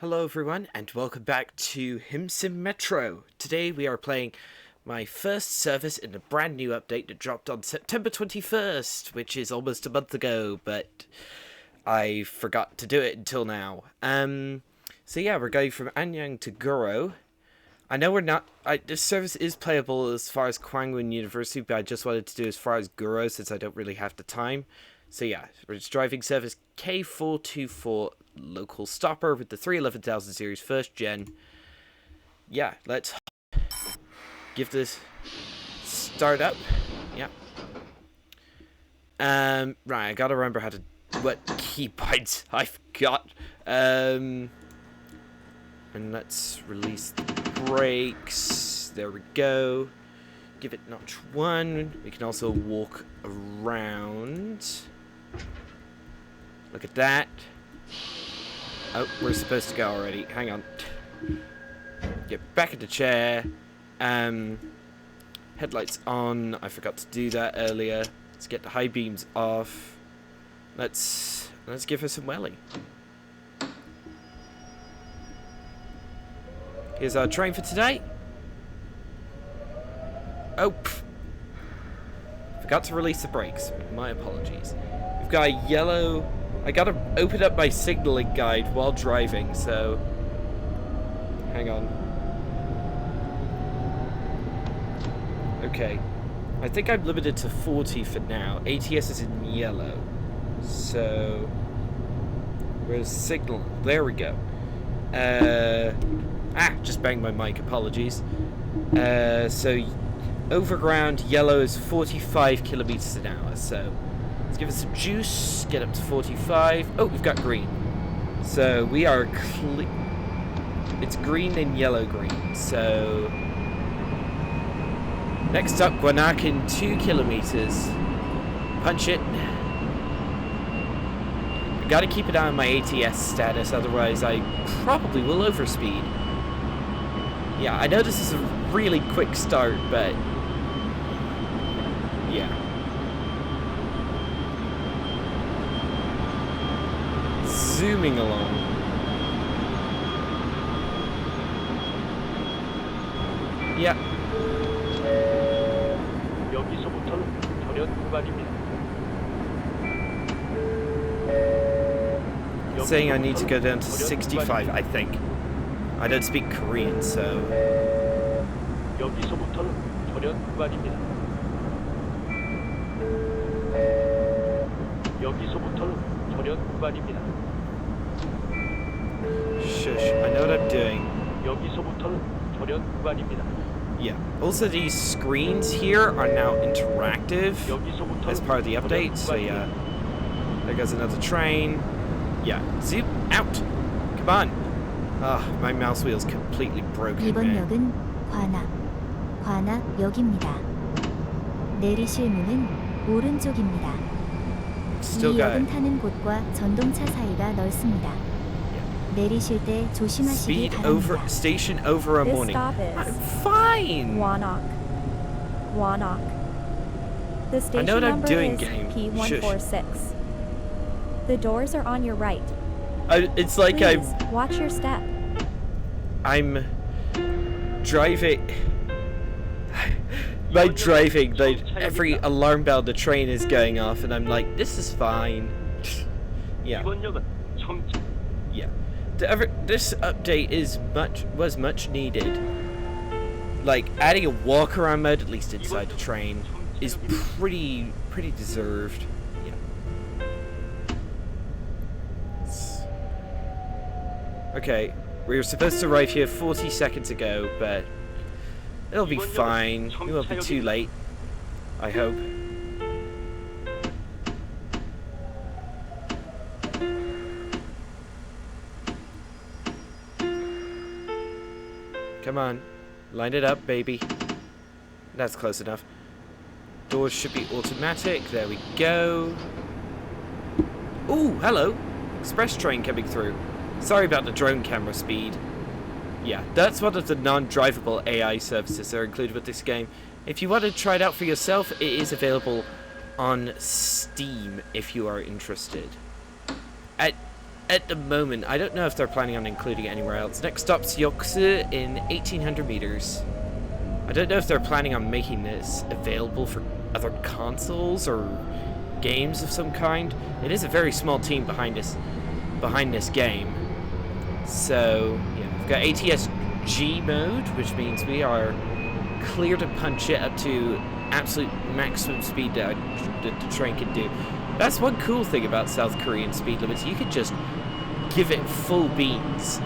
Hello everyone and welcome back to Hmmsim Metro. Today we are playing my first service in a brand new update that dropped on September 21st, which is almost a month ago, but I forgot to do it until now. So yeah, we're going from Anyang to Guro. I know we're not, this service is playable as far as Kwangwon University, but I just wanted to do as far as Guro since I don't really have the time. So yeah, we're just driving service K424 local stopper with the 311,000 series first gen. Yeah, let's give this start up. Yeah. Right, I gotta remember how to what keybites I've got. And let's release the brakes. There we go. Give it notch 1. We can also walk around. Look at that. Oh, we're supposed to go already. Hang on. Get back in the chair. Headlights on. I forgot to do that earlier. Let's get the high beams off. Let's give her some welly. Here's our train for today. Oh, forgot to release the brakes. My apologies. We've got a yellow. I gotta open up my signaling guide while driving, so hang on. Okay, I think I'm limited to 40 for now. ATS is in yellow, so where's signal? There we go. Just banged my mic. Apologies. So overground yellow is 45 kilometers an hour. So let's give it some juice, get up to 45. Oh, we've got green. So we are it's green and yellow green. So next up, Gwanak in 2 kilometers. Punch it. I gotta keep an eye on my ATS status, otherwise I probably will overspeed. Yeah, I know this is a really quick start, but yeah. Zooming along. Yeah. 여기서부터는 전현 구간입니다. Saying I need to go down to 65, I think. I don't speak Korean, so 여기서부터는 전현 구간입니다. 여기서부터는 전현 구간입니다. shush, I know what I'm doing. 여기서부터는 전현 구간입니다. Yeah. Also, these screens here are now interactive as part of the update. So yeah, there goes another train. Yeah, zoom out. Come on. My mouse wheel's completely broken. 이번 Man. 역은 관악역입니다. 내리실 문은 오른쪽입니다. Still 이 got 역은 타는 곳과 전동차 사이가 넓습니다. 내리실 때 조심하시기 speed over 바랍니다. station over a This morning. stop is I'm fine. Wanok. The I station know what I'm number doing, is game. P146. The doors are on your right. It's like Please watch your step. I'm driving. By driving, like every alarm bell on the train is going off, and I'm like, this is fine. Yeah, 이번 역은 yeah. This update was much needed. Like adding a walk around mode, at least inside the train, is pretty deserved. Yeah. Okay, we were supposed to arrive here 40 seconds ago, but it'll be fine. We won't be too late, I hope. Come on, line it up, baby. That's close enough. Doors should be automatic. There we go. Ooh, hello. Express train coming through. Sorry about the drone camera speed. Yeah, that's one of the non-drivable AI services that are included with this game. If you want to try it out for yourself, it is available on Steam if you are interested. at the moment. I don't know if they're planning on including it anywhere else. Next stop's Yoksu in 1800 meters. I don't know if they're planning on making this available for other consoles or games of some kind. It is a very small team behind this game. So, yeah, we've got ATS G mode, which means we are clear to punch it up to absolute maximum speed that the train can do. That's one cool thing about South Korean speed limits. You can just give it full beans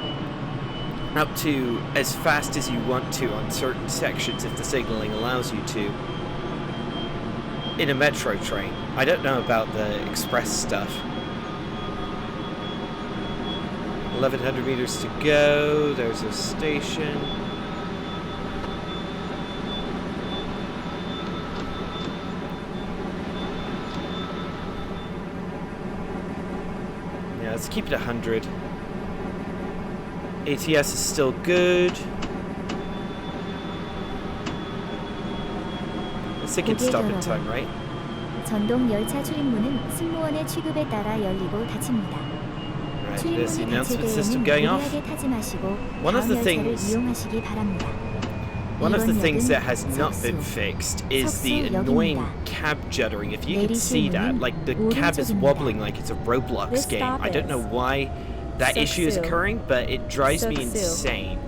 up to as fast as you want to on certain sections if the signaling allows you to in a metro train. I don't know about the express stuff. 1100 meters to go. There's a station. Yeah, let's keep it 100. ATS is still good. Let's think it's stopping time, right? 전동 열차 출입문은 승무원의 취급에 따라 열리고 닫힙니다. Right, there's the 출입문이 announcement 닫힐 system 때에는 going off. 무리하게 타지 마시고 One of 다음 the 열차를 things- 이용하시기 바랍니다. One of the 이번 things that 역은 has not been 석수, fixed is the annoying 석수역입니다. cab juddering. If you can see 내리실 that, 문은 like the cab is 오른쪽입니다. wobbling like it's a Roblox This game. stop I don't know is why that issue is 석수. occurring, but it drives me 석수. insane.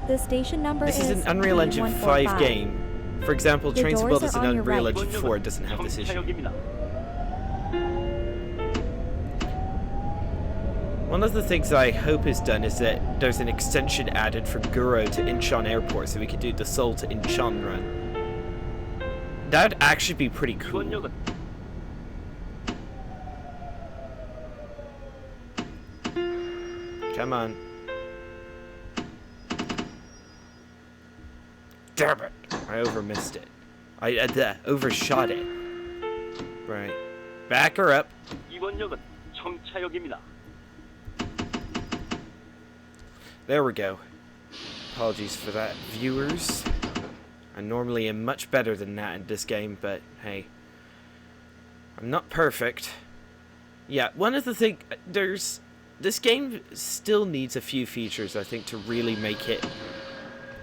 The station number This is is an Unreal Engine 5 P145. game. For example, The Trains to doors Build is are an on your Unreal right. Engine 4. It doesn't have this issue. 정차역입니다. One of the things I hope is done is that there's an extension added from Guro to Incheon Airport, so we could do the Seoul to Incheon run. That would actually be pretty cool. 이번 역은 Come on. Damn it! I overmissed it. I overshot it. Right. Back her up. 이번 역은 정차역입니다. There we go. Apologies for that, viewers. I normally am much better than that in this game, but hey. I'm not perfect. Yeah, one of the things... This game still needs a few features, I think, to really make it,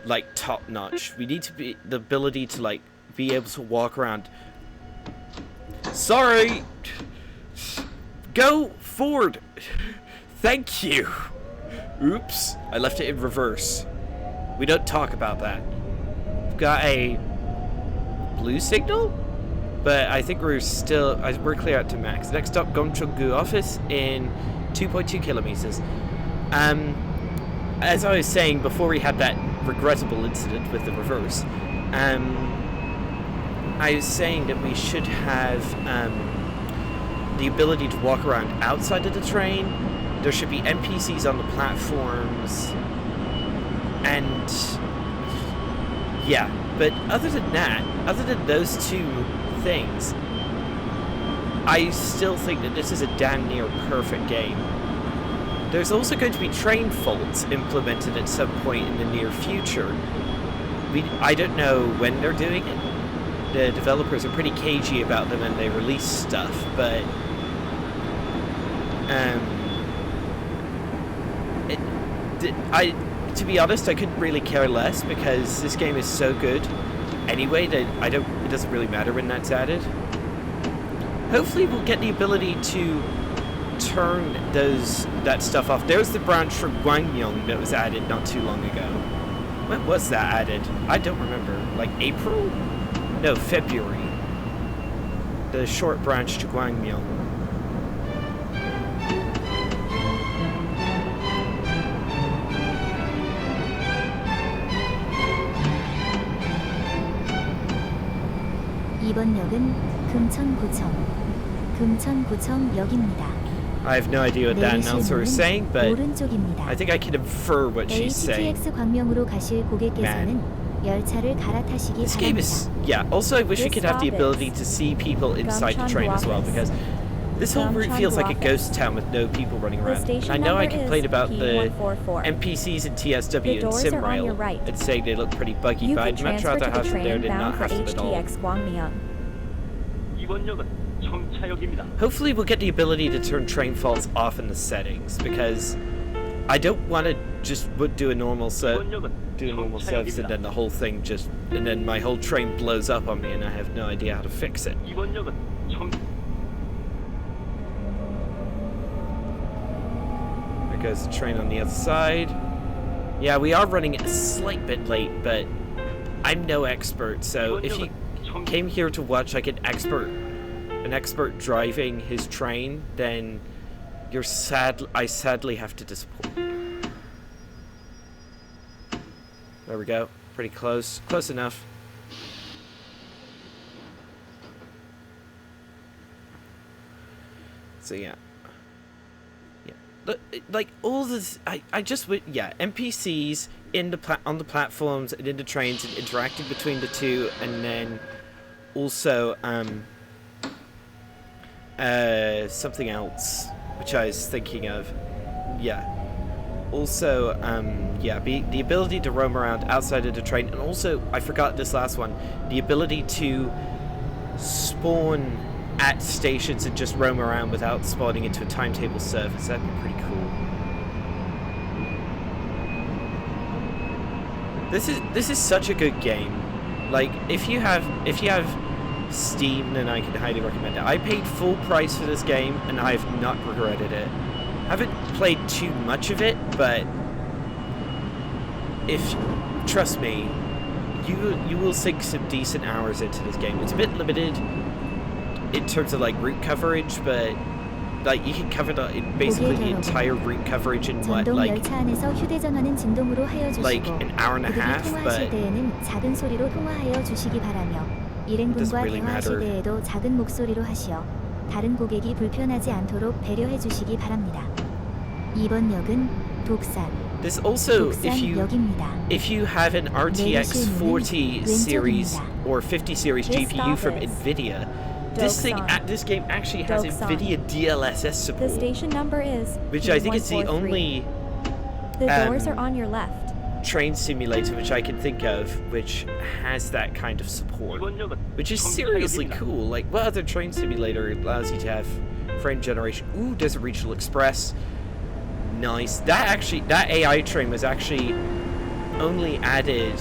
like, top-notch. We need to be... the ability to, like, be able to walk around... Sorry! Go forward! Thank you! Oops, I left it in reverse. We don't talk about that. We've got a blue signal, but I think we're clear out to max. Next up, Gongcheong-gu office in 2.2 kilometers. As I was saying before we had that regrettable incident with the reverse, I was saying that we should have the ability to walk around outside of the train. There should be NPCs on the platforms, and yeah, but other than that, other than those two things, I still think that this is a damn near perfect game. There's also going to be train faults implemented at some point in the near future. I don't know when they're doing it. The developers are pretty cagey about them and they release stuff, but to be honest, I couldn't really care less because this game is so good anyway that it doesn't really matter when that's added. Hopefully we'll get the ability to turn that stuff off. There's the branch from Gwangyong that was added not too long ago. When was that added? I don't remember. Like April? No, February. The short branch to Gwangyong. 이번 역은 금천구청역입니다. I have no idea what that announcer is saying, but 오른쪽입니다. I think I can infer what she's saying. HTX 광명으로 가실 고객께서는 열차를 갈아타시기 This game is... 바랍니다. yeah, also I wish we This could have the stop ability is to see people inside the train as well, Gyeongchang-gu because this whole route feels like a ghost town with no people running The around. station I know I number complained is about the P144. NPCs in TSW The and doors are on your Simrail right. and saying they look pretty buggy, You but could I'd much transfer rather to the have them there train than bound not for have them at all. HTX Gwangmyeong. 이번 역은 정차역입니다. Hopefully we'll get the ability to turn train faults off in the settings, because I don't want to just do a normal service and then the whole thing and then my whole train blows up on me and I have no idea how to fix it. 이번 역은 There goes the train on the other side. Yeah, we are running a slight bit late, but I'm no expert, so if you came here to watch like an expert driving his train, then I sadly have to disappoint. There we go. Pretty close. Close enough. So yeah. Like all this, I just NPCs on the platforms and in the trains and interacting between the two, and then also something else which I was thinking of. Yeah. Also the ability to roam around outside of the train, and also I forgot this last one, the ability to spawn at stations and just roam around without spawning into a timetable service. That'd be pretty cool. This is such a good game. Like if you have Steam, then I can highly recommend it. I paid full price for this game and I've not regretted it. I haven't played too much of it, but trust me, you will sink some decent hours into this game. It's a bit limited in terms of like route coverage, but like you can cover basically the entire route coverage in what, like an hour and a half, but it doesn't really matter. 다른 고객이 불편하지 않도록 배려해 주시기 바랍니다. 이번 역은 독산. This also, 독산역입니다. if you have an RTX 40 series or 50 series GPU from Nvidia, this game actually has Nvidia DLSS support. The station number is which I think is the only The doors are on your left. train simulator which I can think of which has that kind of support, which is seriously cool. Like, what other train simulator allows you to have frame generation? Ooh, Desert Regional Express. Nice. That AI train was actually only added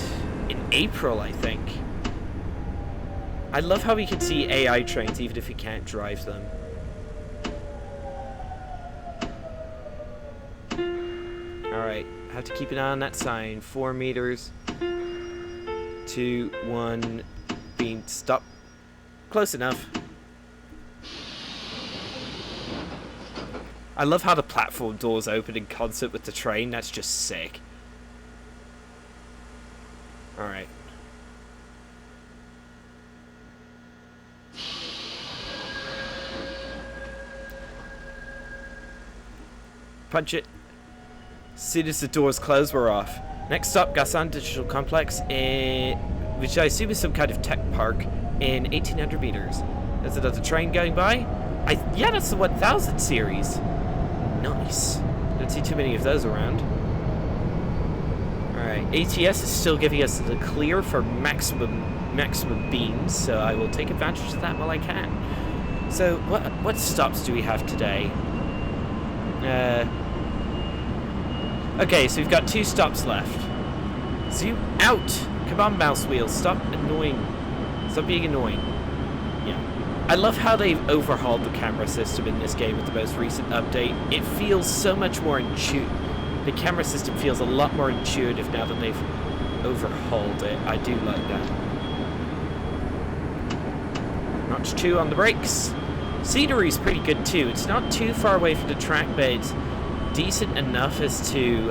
in April, I think. I love how we can see AI trains even if we can't drive them. Alright, have to keep an eye on that sign. 4 meters. 2, 1, being stopped. Close enough. I love how the platform doors open in concert with the train. That's just sick. Alright. Punch it. As soon as the doors close, we're off. Next stop, Gasan Digital Complex, which I assume is some kind of tech park, in 1800 meters. There's another train going by. Yeah, that's the 1000 series. Nice. Don't see too many of those around. Alright, ATS is still giving us the clear for maximum beams, so I will take advantage of that while I can. So, what stops do we have today? Okay, so we've got 2 stops left. Zoom out! Come on, mouse wheel, stop being annoying. Yeah. I love how they've overhauled the camera system in this game with the most recent update. It feels so much more intuitive. The camera system feels a lot more intuitive now that they've overhauled it. I do like that. Notch 2 on the brakes. Scenery's pretty good too. It's not too far away from the track, but it's decent enough as to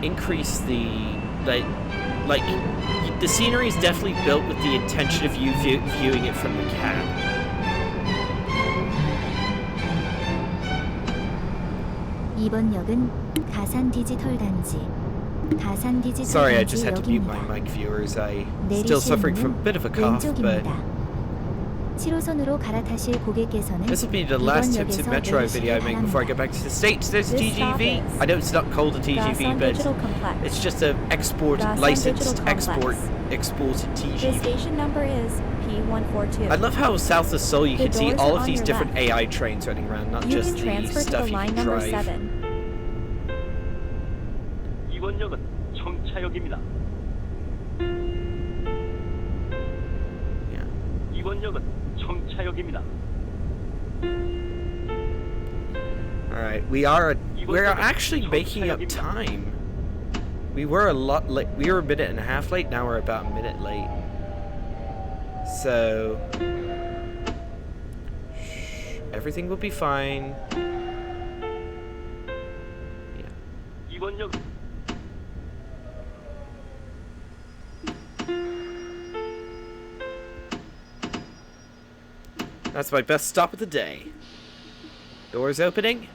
increase the the scenery is definitely built with the intention of you viewing it from the cab. 이번 역은 가산 디지털 단지. 가산 디지털 Sorry, I 단지 just had to mute my 역입니다. mic, viewers. I still suffering from a bit of a cough, but 7호선으로 갈아타실 고객께서는 This will be the 이번 last Hmmsim 역에서 Metro 내리시기 video I make before I go 바랍니다. back to the States. There's a This stop TGV. is I know it's not called a TGV, Dasan but Digital Complex. it's just a export Dasan licensed Digital export Complex. exported The TGV. station number is P142. I love how south of Seoul you The can see doors all are of on these your different left. AI trains running around, not You just can the transfer to stuff the you line can number drive. 7. 이번 역은 청차역입니다. Yeah. 이번 역은 청차역입니다. Alright, we're actually making up time. We were a lot late. We were a minute and a half late. Now we're about a minute late. So everything will be fine. Yeah. 이번 역 That's my best stop of the day. Doors opening.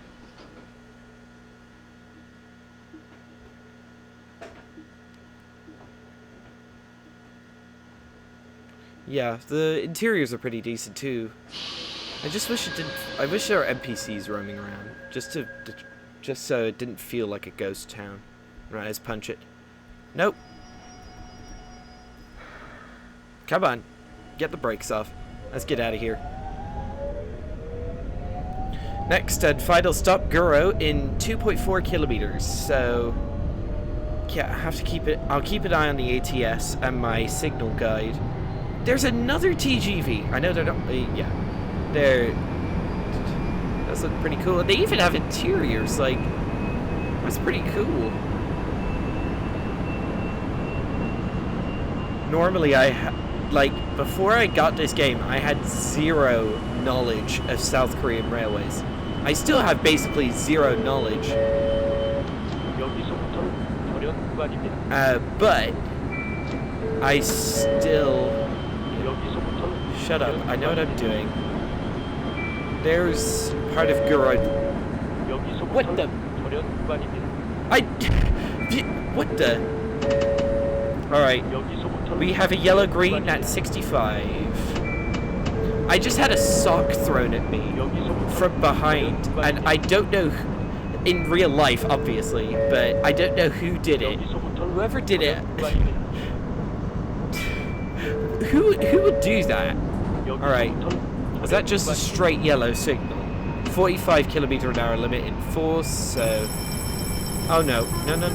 Yeah, the interiors are pretty decent too. I just wish it didn't. I wish there were NPCs roaming around, just so it didn't feel like a ghost town. Right, let's punch it. Nope. Come on, get the brakes off. Let's get out of here. Next and final stop, Guro, in 2.4 kilometers. So yeah, I have to keep it. I'll keep an eye on the ATS and my signal guide. There's another TGV. I know they're not. Yeah, they're. Those look pretty cool. They even have interiors. Like, that's pretty cool. Normally, before I got this game, I had zero knowledge of South Korean railways. I still have basically zero knowledge. 여기서부터는 절연 구간입니다. But I still. 여기서부터는 Shut up, I know what I'm doing. There's part of Guro. What the? 절연 구간입니다. What the? Alright, we have a yellow green at 65. I just had a sock thrown at me from behind, and I don't know, in real life obviously, but I don't know who did it. Whoever did it, who would do that? Alright, was that just a straight yellow signal? 45 kilometer an hour limit in force, so... Oh no, no.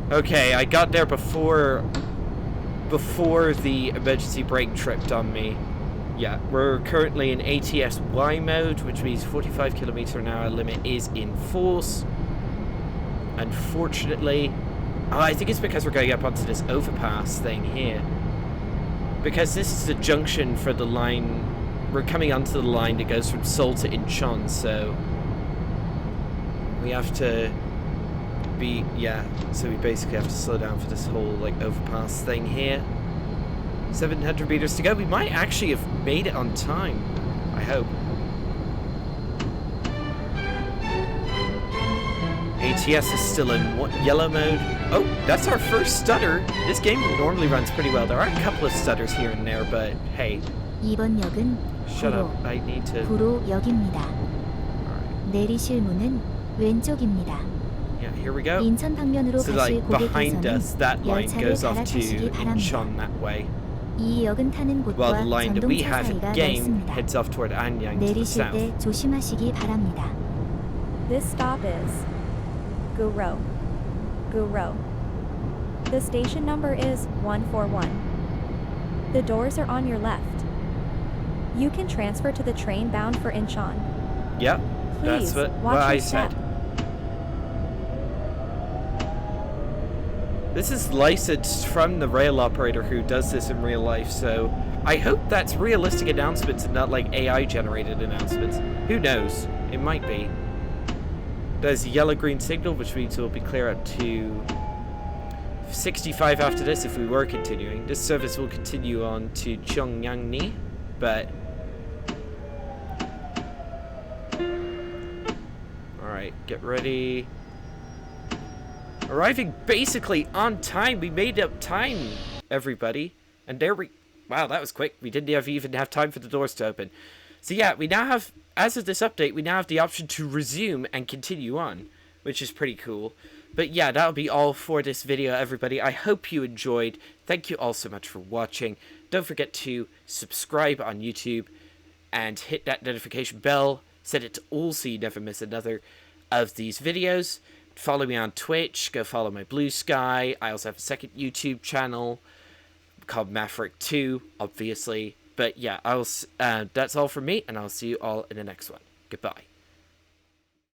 Okay, I got there before the emergency brake tripped on me. Yeah, we're currently in ATS Y mode, which means 45 kilometer an hour limit is in force. Unfortunately, I think it's because we're going up onto this overpass thing here. Because this is the junction for the line, we're coming onto the line that goes from Seoul to Incheon, so we have to so we basically have to slow down for this whole like overpass thing here. 700 meters to go. We might actually have made it on time, I hope. ATS is still in yellow mode. Oh, that's our first stutter. This game normally runs pretty well. There are a couple of stutters here and there, but hey. 이번 역은 Shut up. I need to. 구로역입니다. Alright. 내리실 문은 왼쪽입니다. Yeah, here we go. 인천 방면으로 So 가실 like behind 고객께서는 us, that line 열차를 goes off to 갈아타시기 바랍니다. Incheon that way. 이 역은 타는 While 곳과 the line that we 전동차 have in 사이가 game 넓습니다. heads off toward Anyang to the 내리실 south. 때 조심하시기 바랍니다. This stop is Guro. The station number is 141. The doors are on your left. You can transfer to the train bound for Incheon. Yep, Please that's what watch I your step. said. This is licensed from the rail operator who does this in real life, so I hope that's realistic announcements and not like AI generated announcements. Who knows? It might be. There's a yellow-green signal, which means we'll be clear up to 65 after this if we were continuing. This service will continue on to Cheongyangni, but... Alright, get ready. Arriving basically on time. We made up time, everybody. And there we... Wow, that was quick. We didn't even have time for the doors to open. So yeah, we now have... As of this update, we now have the option to resume and continue on, which is pretty cool. But yeah, that'll be all for this video, everybody. I hope you enjoyed. Thank you all so much for watching. Don't forget to subscribe on YouTube and hit that notification bell. Set it to all so you never miss another of these videos. Follow me on Twitch. Go follow my Blue Sky. I also have a second YouTube channel called Maverick2, obviously. But yeah, that's all from me, and I'll see you all in the next one. Goodbye.